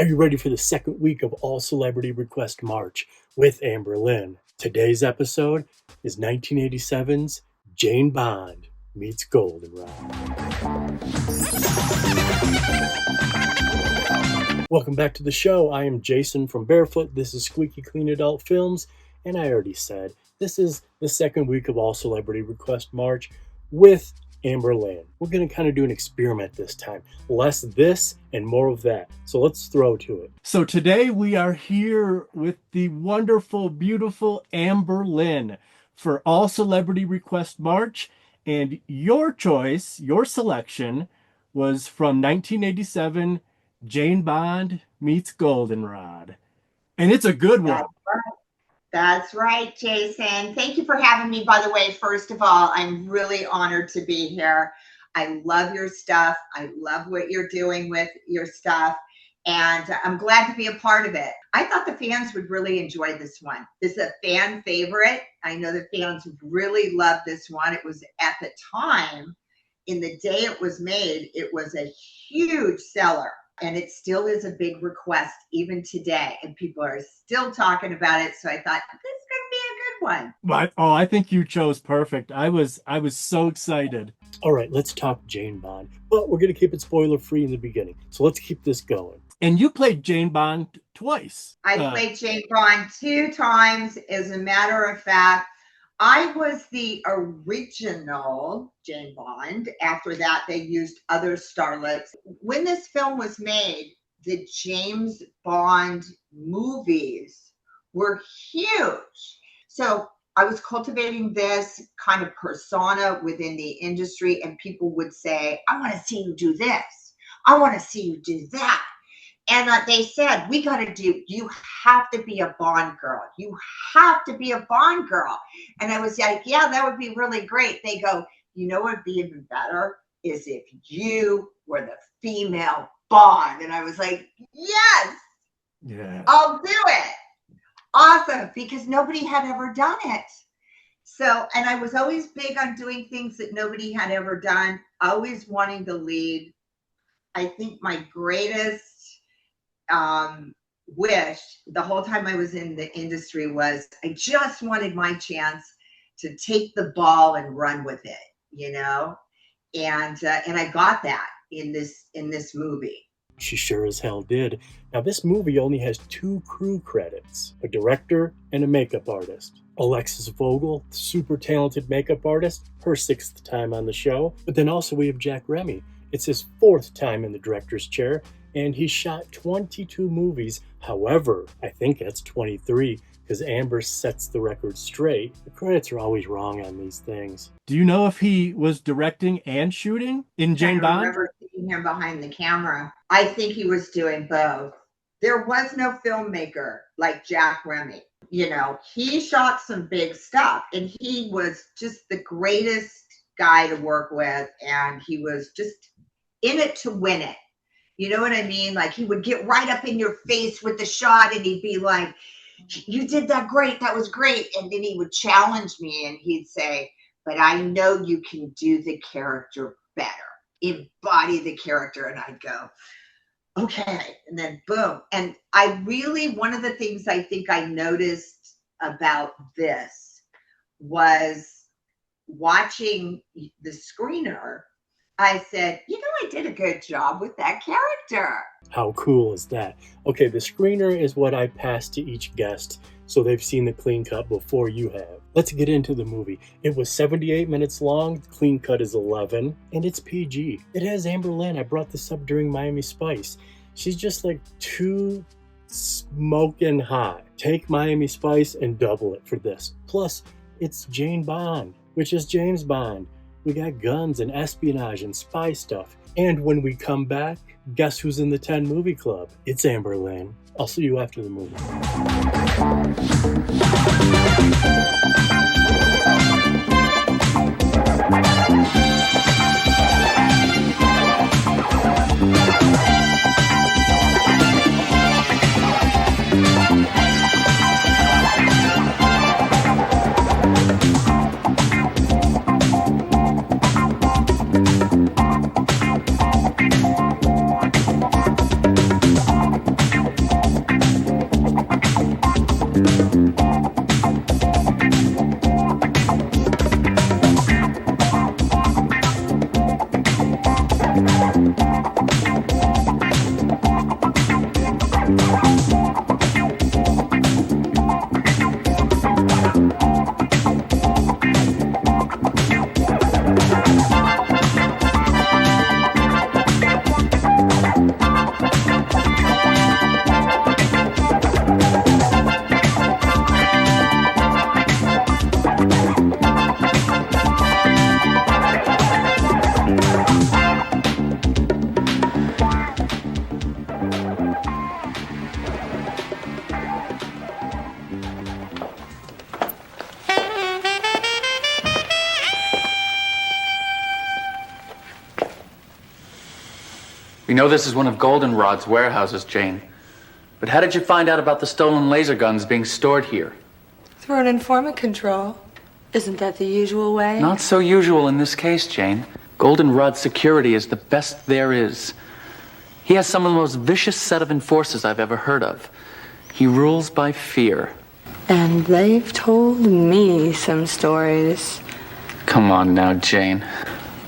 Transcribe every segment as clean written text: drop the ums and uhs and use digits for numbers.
Are you ready for the second week of All Celebrity Request March with Amber Lynn? Today's episode is 1987's Jane Bond meets Goldenrod. Welcome back to the show. I am Jason from Barefoot. This is Squeaky Clean Adult Films. And I already said, this is the second week of All Celebrity Request March with Amber Lynn. We're going to kind of do an experiment this time. Less this and more of that. So let's throw to it. So today we are here with the wonderful, beautiful Amber Lynn for All Celebrity Request March. And your choice, your selection, was from 1987, Jane Bond meets Goldenrod. And it's a good one. That's right, Jason. Thank you for having me, by the way. First of all, I'm really honored to be here. I love your stuff. I love what you're doing with your stuff. And I'm glad to be a part of it. I thought the fans would really enjoy this one. This is a fan favorite. I know the fans really loved this one. It was at the time, in the day it was made, it was a huge seller. And it still is a big request even today. And people are still talking about it. So I thought, this is going to be a good one. Oh, I think you chose perfect. I was so excited. All right, let's talk Jane Bond. But we're going to keep it spoiler-free in the beginning. So let's keep this going. And you played Jane Bond twice. I played Jane Bond 2 times. As a matter of fact, I was the original Jane Bond. After that, they used other starlets. When this film was made, the James Bond movies were huge. So I was cultivating this kind of persona within the industry, and people would say, I want to see you do this. I want to see you do that. And they said, you have to be a Bond girl. You have to be a Bond girl. And I was like, yeah, that would be really great. They go, you know what would be even better is if you were the female Bond. And I was like, yes, yeah, I'll do it. Awesome. Because nobody had ever done it. So, and I was always big on doing things that nobody had ever done. Always wanting to lead. I think my greatest wish the whole time I was in the industry was I just wanted my chance to take the ball and run with it, you know, and I got that in this movie. She sure as hell did. Now this movie only has 2 crew credits, a director and a makeup artist. Alexis Vogel, super talented makeup artist, her 6th time on the show. But then also we have Jack Remy. It's his 4th time in the director's chair, and he shot 22 movies. However, I think that's 23, because Amber sets the record straight. The credits are always wrong on these things. Do you know if he was directing and shooting in Jane Bond? I remember seeing him behind the camera. I think he was doing both. There was no filmmaker like Jack Remy. You know, he shot some big stuff, and he was just the greatest guy to work with, and he was just in it to win it. You know what I mean? Like, he would get right up in your face with the shot, and he'd be like, you did that great. That was great. And then he would challenge me, and he'd say, but I know you can do the character better. Embody the character. And I'd go, okay. And then boom. And one of the things I think I noticed about this was watching the screener. I said, you know, I did a good job with that character. How cool is that? Okay, the screener is what I pass to each guest, so they've seen the clean cut before you have. Let's get into the movie. It was 78 minutes long, the clean cut is 11, and it's PG. It has Amber Lynn. I brought this up during Miami Spice. She's just like too smoking hot. Take Miami Spice and double it for this. Plus, it's Jane Bond, which is James Bond. We got guns and espionage and spy stuff. And when we come back, guess who's in the 10 movie club? It's Amber Lynn. I'll see you after the movie. We know this is one of Goldenrod's warehouses, Jane. But how did you find out about the stolen laser guns being stored here? Through an informant control. Isn't that the usual way? Not so usual in this case, Jane. Goldenrod's security is the best there is. He has some of the most vicious set of enforcers I've ever heard of. He rules by fear. And they've told me some stories. Come on now, Jane.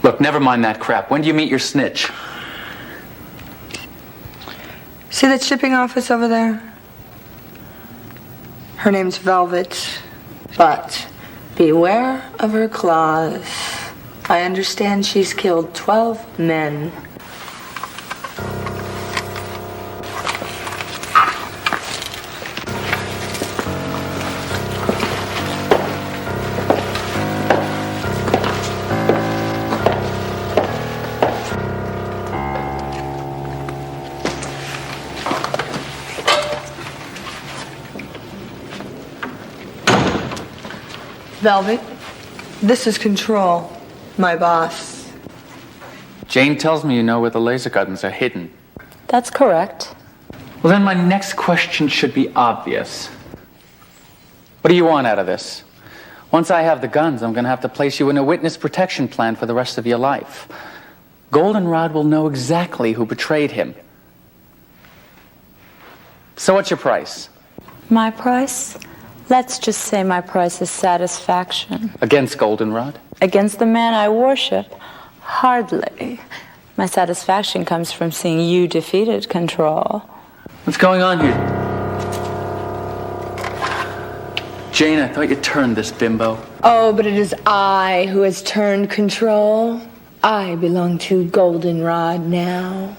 Look, never mind that crap. When do you meet your snitch? See that shipping office over there? Her name's Velvet. But beware of her claws. I understand she's killed 12 men. Velvet, this is Control, my boss. Jane tells me you know where the laser guns are hidden. That's correct. Well, then my next question should be obvious. What do you want out of this? Once I have the guns, I'm going to have to place you in a witness protection plan for the rest of your life. Goldenrod will know exactly who betrayed him. So what's your price? My price? Let's just say my price is satisfaction. Against Goldenrod? Against the man I worship? Hardly. My satisfaction comes from seeing you defeated, Control. What's going on here? Jane, I thought you turned this bimbo. Oh, but it is I who has turned Control. I belong to Goldenrod now.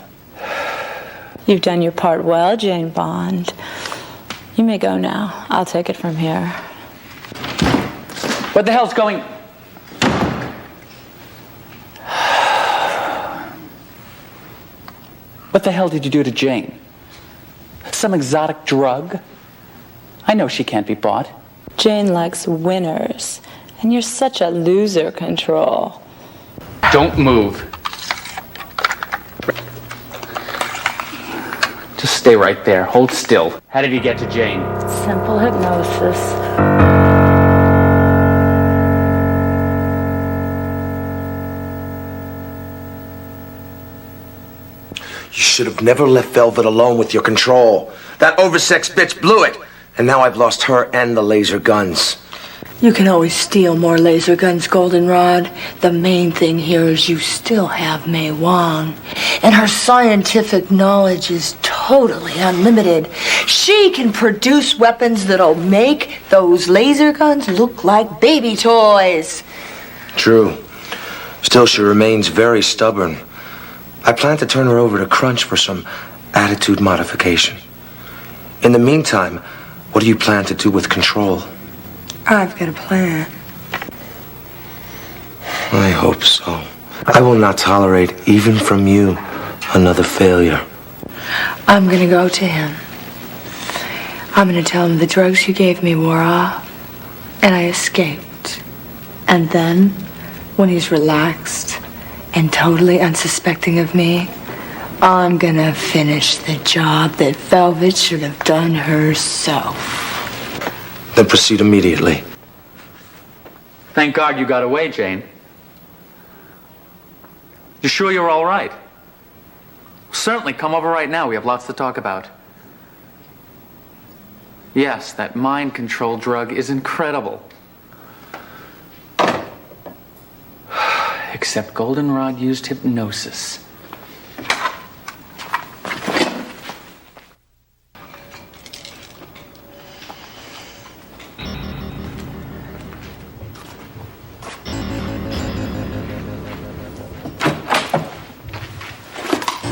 You've done your part well, Jane Bond. You may go now. I'll take it from here. What the hell's going... What the hell did you do to Jane? Some exotic drug? I know she can't be bought. Jane likes winners. And you're such a loser, Control. Don't move. Just stay right there. Hold still. How did you get to Jane? Simple hypnosis. You should have never left Velvet alone with your Control. That oversexed bitch blew it. And now I've lost her and the laser guns. You can always steal more laser guns, Goldenrod. The main thing here is you still have Mei Wang. And her scientific knowledge is totally unlimited. She can produce weapons that'll make those laser guns look like baby toys. True. Still, she remains very stubborn. I plan to turn her over to Crunch for some attitude modification. In the meantime, what do you plan to do with Control? I've got a plan. I hope so. I will not tolerate, even from you, another failure. I'm gonna go to him. I'm gonna tell him the drugs you gave me wore off, and I escaped. And then, when he's relaxed and totally unsuspecting of me, I'm gonna finish the job that Velvet should have done herself. Then proceed immediately. Thank God you got away, Jane. You sure you're all right? Certainly, come over right now. We have lots to talk about. Yes, that mind control drug is incredible. Except Goldenrod used hypnosis.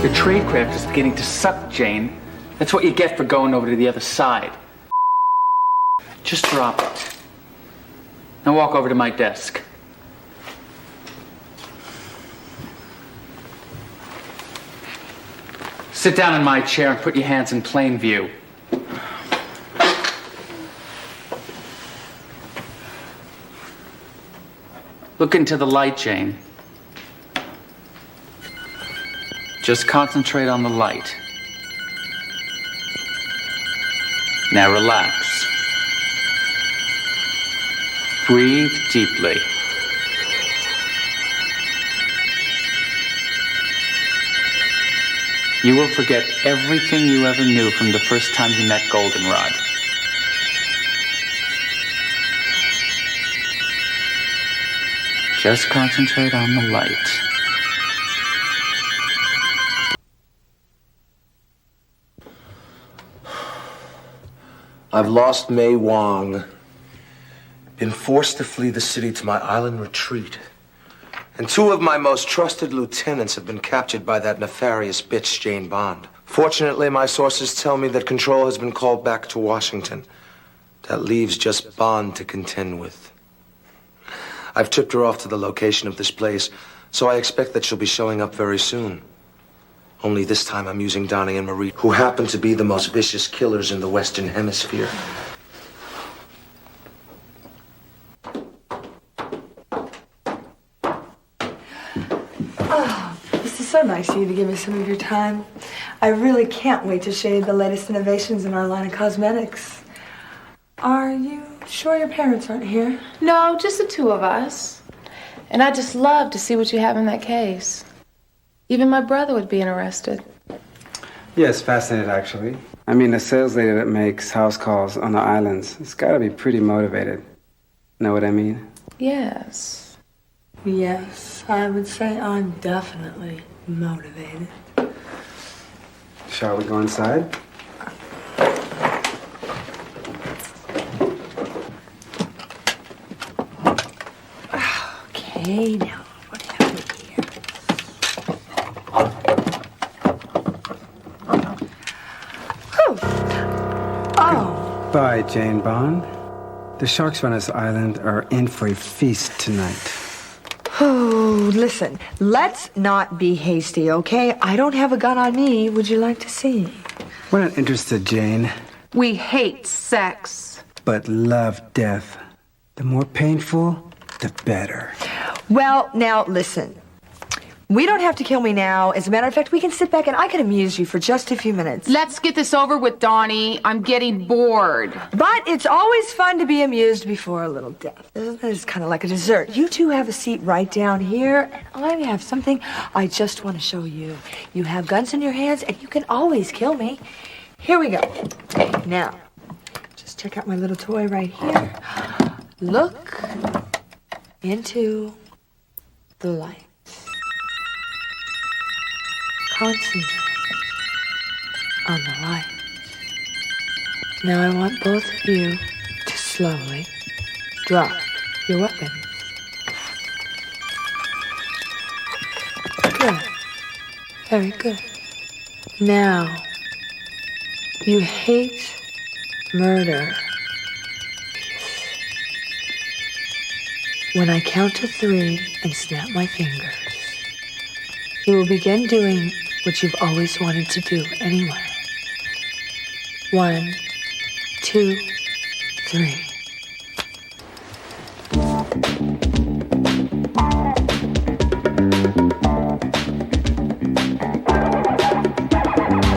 The tradecraft is beginning to suck, Jane. That's what you get for going over to the other side. Just drop it. Now walk over to my desk. Sit down in my chair and put your hands in plain view. Look into the light, Jane. Just concentrate on the light. Now relax. Breathe deeply. You will forget everything you ever knew from the first time you met Goldenrod. Just concentrate on the light. I've lost Mei Wang. Been forced to flee the city to my island retreat. And 2 of my most trusted lieutenants have been captured by that nefarious bitch, Jane Bond. Fortunately, my sources tell me that control has been called back to Washington. That leaves just Bond to contend with. I've tipped her off to the location of this place, so I expect that she'll be showing up very soon. Only this time I'm using Donnie and Marie, who happen to be the most vicious killers in the Western Hemisphere. Oh, this is so nice of you to give me some of your time. I really can't wait to show you the latest innovations in our line of cosmetics. Are you sure your parents aren't here? No, just the 2 of us. And I'd just love to see what you have in that case. Even my brother would be interested. Yes, fascinated actually. I mean, a sales lady that makes house calls on the islands, it's gotta be pretty motivated. Know what I mean? Yes. Yes, I would say I'm definitely motivated. Shall we go inside? Okay, now, what do you have here? Whew. Oh. Bye, Jane Bond. The sharks on this island are in for a feast tonight. Oh, listen, let's not be hasty, okay? I don't have a gun on me. Would you like to see? We're not interested, Jane, We hate sex. but love death. The more painful, the better. Well, now, listen. We don't have to kill me now. As a matter of fact, we can sit back and I can amuse you for just a few minutes. Let's get this over with, Donnie. I'm getting bored. But it's always fun to be amused before a little death. It's kind of like a dessert. You 2 have a seat right down here, and I have something I just want to show you. You have guns in your hands, and you can always kill me. Here we go. Now, just check out my little toy right here. Look into the light. Concentrate on the light. Now I want both of you to slowly drop your weapons. Good. Very good. Now, you hate murder. When I count to 3 and snap my fingers, you will begin doing what you've always wanted to do anyway. 1, 2, 3.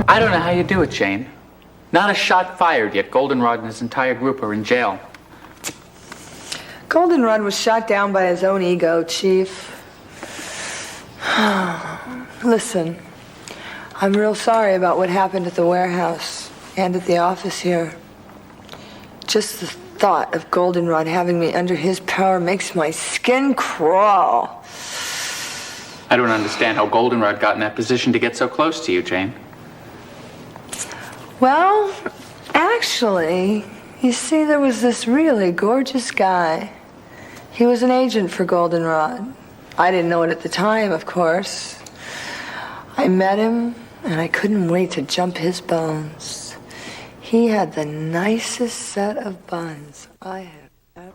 I don't know how you do it, Jane. Not a shot fired, yet Goldenrod and his entire group are in jail. Goldenrod was shot down by his own ego, Chief. Listen, I'm real sorry about what happened at the warehouse and at the office here. Just the thought of Goldenrod having me under his power makes my skin crawl. I don't understand how Goldenrod got in that position to get so close to you, Jane. Well, actually, you see, there was this really gorgeous guy. He was an agent for Goldenrod. I didn't know it at the time, of course. I met him, and I couldn't wait to jump his bones. He had the nicest set of buns I have ever...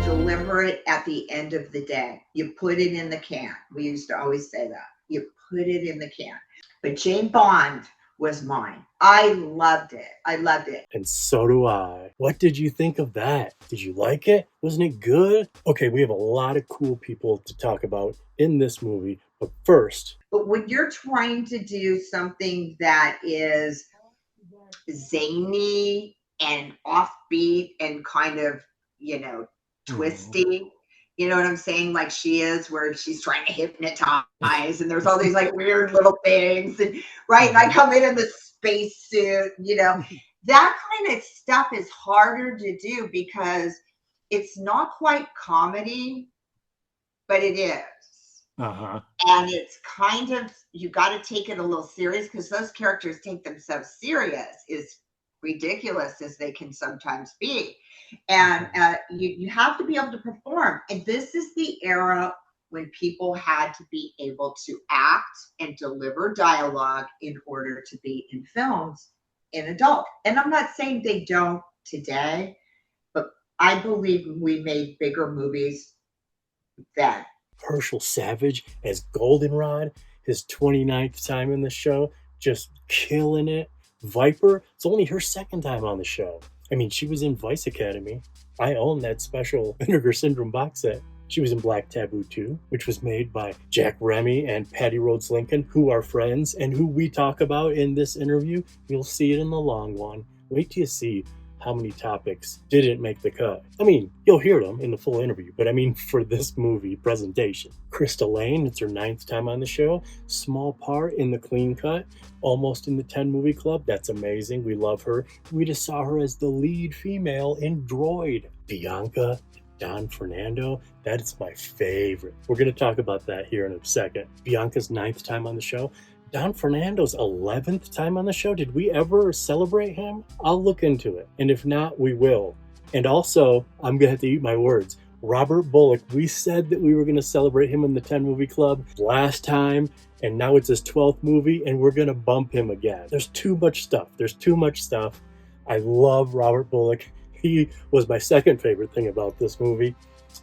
Deliberate at the end of the day. You put it in the can. We used to always say that. You put it in the can. But Jane Bond was mine. I loved it. I loved it. And so do I. What did you think of that? Did you like it? Wasn't it good? Okay, we have a lot of cool people to talk about in this movie, but first... But when you're trying to do something that is zany and offbeat and kind of, twisty, you know what I'm saying? Like she is, where she's trying to hypnotize, and there's all these like weird little things, and right. And I come in the spacesuit, that kind of stuff is harder to do because it's not quite comedy, but it is. Uh-huh. And it's kind of, you got to take it a little serious because those characters take themselves serious, as ridiculous as they can sometimes be. And you have to be able to perform. And this is the era when people had to be able to act and deliver dialogue in order to be in films in adult. And I'm not saying they don't today, but I believe we made bigger movies then. Herschel Savage as Goldenrod, his 29th time in the show, just killing it. Viper, it's only her second time on the show. I mean, she was in Vice Academy. I own that special Vinegar Syndrome box set. She was in Black Taboo 2, which was made by Jack Remy and Patty Rhodes Lincoln, who are friends and who we talk about in this interview. You'll see it in the long one. Wait till you see how many topics didn't make the cut. I mean, you'll hear them in the full interview, but I mean for this movie presentation. Krista Lane, it's her 9th time on the show. Small part in the clean cut, almost in the 10 movie club. That's amazing. We love her. We just saw her as the lead female in Droid. Bianca Don Fernando, that is my favorite. We're going to talk about that here in a second. Bianca's 9th time on the show. Don Fernando's 11th time on the show. Did we ever celebrate him? I'll look into it. And if not, we will. And also, I'm going to have to eat my words. Robert Bullock, we said that we were going to celebrate him in the 10 movie club last time, and now it's his 12th movie, and we're going to bump him again. There's too much stuff. I love Robert Bullock. He was my second favorite thing about this movie.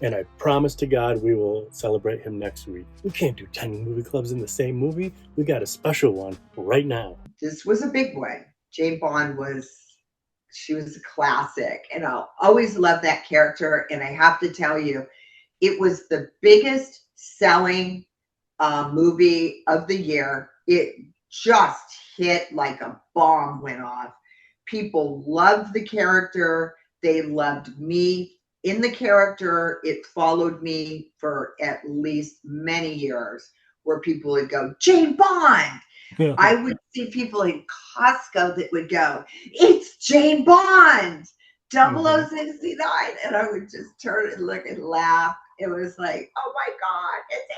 And I promise to God we will celebrate him next week. We can't do 10 movie clubs in the same movie. We got a special one right now. This was a big one. Jane Bond she was a classic. And I'll always love that character. And I have to tell you, it was the biggest selling movie of the year. It just hit like a bomb went off. People loved the character. They loved me in the character. It followed me for at least many years, where people would go, Jane Bond. Yeah. I would see people in Costco that would go, it's Jane Bond, 0069. And I would just turn and look and laugh. It was like, oh my God, it's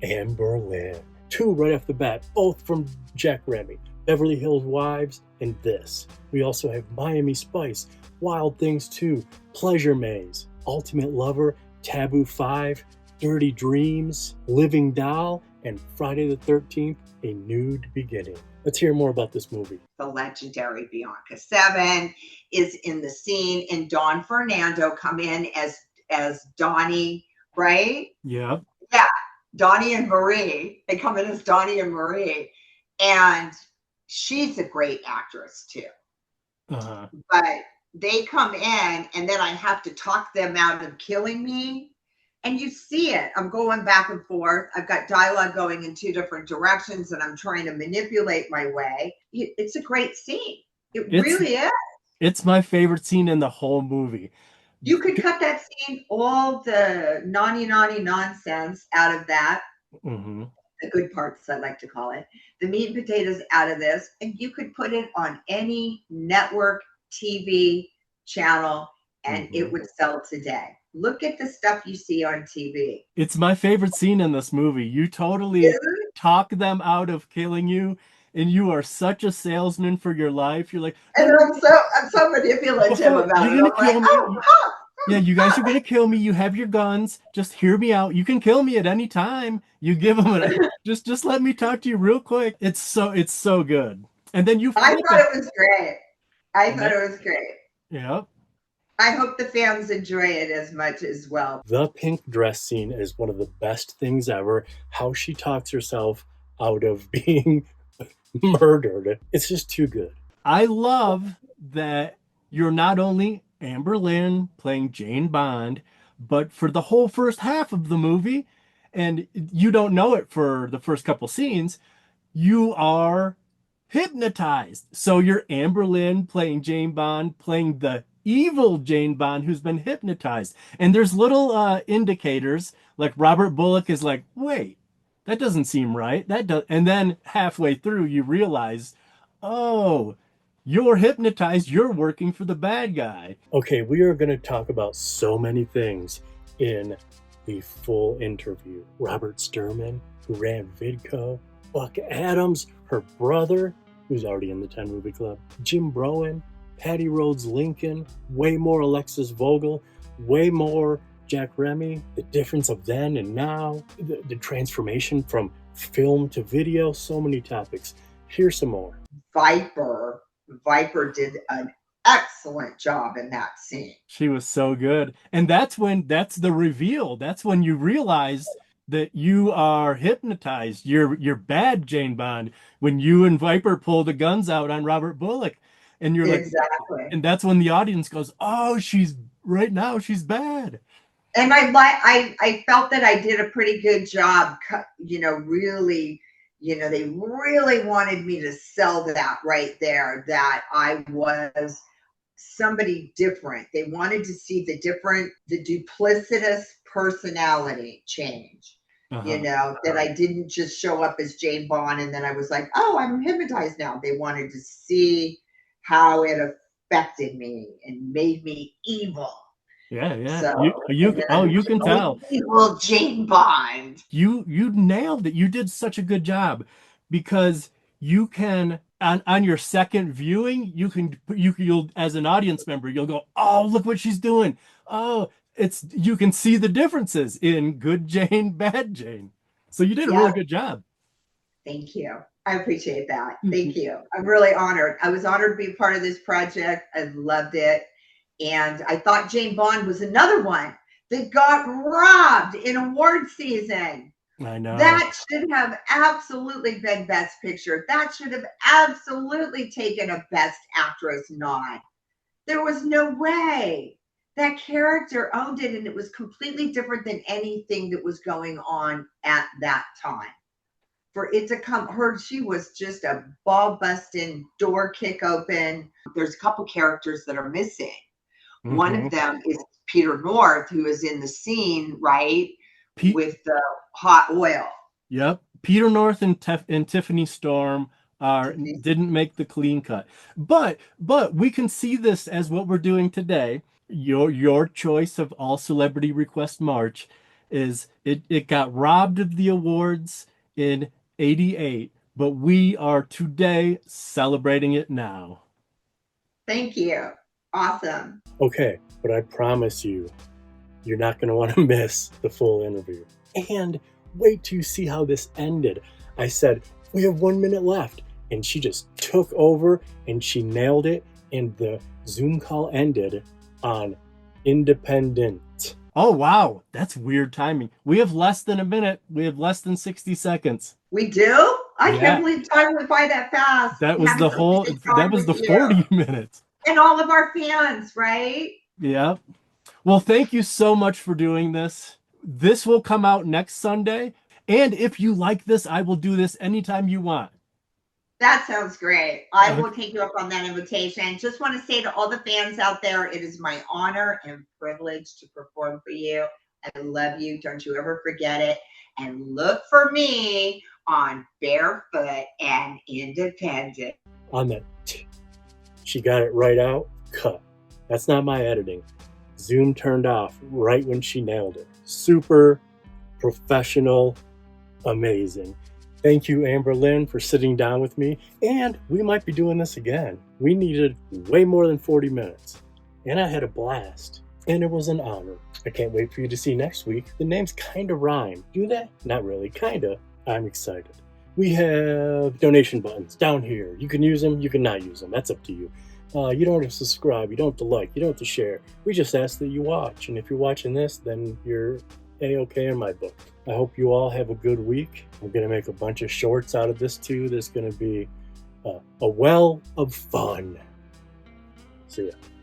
Amber Lynn. 2 right off the bat, both from Jack Remy. Beverly Hills Wives and this. We also have Miami Spice, Wild Things 2, Pleasure Maze, Ultimate Lover, Taboo 5, Dirty Dreams, Living Doll, and Friday the 13th, A Nude Beginning. Let's hear more about this movie. The legendary Bianca 7 is in the scene, and Don Fernando come in as Donnie, right? Yeah. Yeah, Donnie and Marie. They come in as Donnie and Marie, and she's a great actress too. Uh-huh. But they come in, and then I have to talk them out of killing me. And you see it. I'm going back and forth. I've got dialogue going in 2 different directions, and I'm trying to manipulate my way. It's a great scene. It really is. It's my favorite scene in the whole movie. You could cut that scene, all the naughty nonsense out of that. Mm-hmm. The good parts, I like to call it. The meat and potatoes out of this. And you could put it on any network TV channel, and it would sell today. Look at the stuff you see on TV. It's my favorite scene in this movie. You totally talk them out of killing you, and you are such a salesman for your life. You're like, and I'm so manipulative about it. I'm like, yeah, you guys are gonna kill me. You have your guns. Just hear me out. You can kill me at any time. You give them just let me talk to you real quick. It's so good. And then I thought it was great. Yeah. I hope the fans enjoy it as much as well. The pink dress scene is one of the best things ever. How she talks herself out of being murdered. It's just too good. I love that you're not only Amber Lynn playing Jane Bond, but for the whole first half of the movie, and you don't know it for the first couple scenes, you are hypnotized. So you're Amber Lynn playing Jane Bond, playing the evil Jane Bond who's been hypnotized. And there's little indicators, like Robert Bullock is like, wait, that doesn't seem right. That does, and then halfway through you realize, oh, you're hypnotized. You're working for the bad guy. Okay, we are going to talk about so many things in the full interview. Robert Sturman, who ran Vidco, Buck Adams, her brother, who's already in the 10 Movie Club, Jim Broen, Patty Rhodes Lincoln, way more Alexis Vogel, way more Jack Remy, the difference of then and now, the transformation from film to video, so many topics. Here's some more. Viper did an excellent job in that scene. She was so good. And that's the reveal. That's when you realize that you are hypnotized. You're bad, Jane Bond, when you and Viper pull the guns out on Robert Bullock. And you're exactly. And that's when the audience goes, oh, she's bad. And I felt that I did a pretty good job, really, they really wanted me to sell that right there, that I was somebody different. They wanted to see the duplicitous personality change, that I didn't just show up as Jane Bond and then I was like, oh, I'm hypnotized now. They wanted to see how it affected me and made me evil. Yeah. So, you can tell. Evil Jane Bond. You nailed it. You did such a good job, because you can on your second viewing, you'll as an audience member, you'll go, oh, look what she's doing. Oh, you can see the differences in good Jane, bad Jane. So you did a really good job. Thank you. I appreciate that. Thank you. I'm really honored. I was honored to be part of this project. I loved it. And I thought Jane Bond was another one that got robbed in award season. I know. That should have absolutely been Best Picture. That should have absolutely taken a Best Actress nod. There was no way. That character owned it, and it was completely different than anything that was going on at that time. For it to come, she was just a ball busting, door kick open. There's a couple characters that are missing. Mm-hmm. One of them is Peter North, who is in the scene, right? With the hot oil. Yep. Peter North and Tiffany Storm didn't make the clean cut. But we can see this as what we're doing today. Your choice of All Celebrity Request March is it got robbed of the awards in 88, but we are today celebrating it now. Thank you. Awesome. Okay, but I promise you're not going to want to miss the full interview. And wait till you see how this ended. I said, we have 1 minute left. And she just took over and she nailed it. And the Zoom call ended on Independent. Oh, wow. That's weird timing. We have less than a minute. We have less than 60 seconds. We do? I can't believe time went by that fast. That was the 40 minutes. And all of our fans, right? Yeah. Well, thank you so much for doing this. This will come out next Sunday. And if you like this, I will do this anytime you want. That sounds great. I will take you up on that invitation. Just want to say to all the fans out there, it is my honor and privilege to perform for you. I love you. Don't you ever forget it. And look for me on Barefoot and Independent. On that, she got it right out. Cut. That's not my editing. Zoom turned off right when she nailed it. Super professional, amazing. Thank you, Amber Lynn, for sitting down with me. And we might be doing this again. We needed way more than 40 minutes. And I had a blast. And it was an honor. I can't wait for you to see next week. The names kind of rhyme. Do they? Not really. Kind of. I'm excited. We have donation buttons down here. You can use them. You can not use them. That's up to you. You don't have to subscribe. You don't have to like. You don't have to share. We just ask that you watch. And if you're watching this, then you're A-okay in my book. I hope you all have a good week. I'm going to make a bunch of shorts out of this too. There's going to be a well of fun. See ya.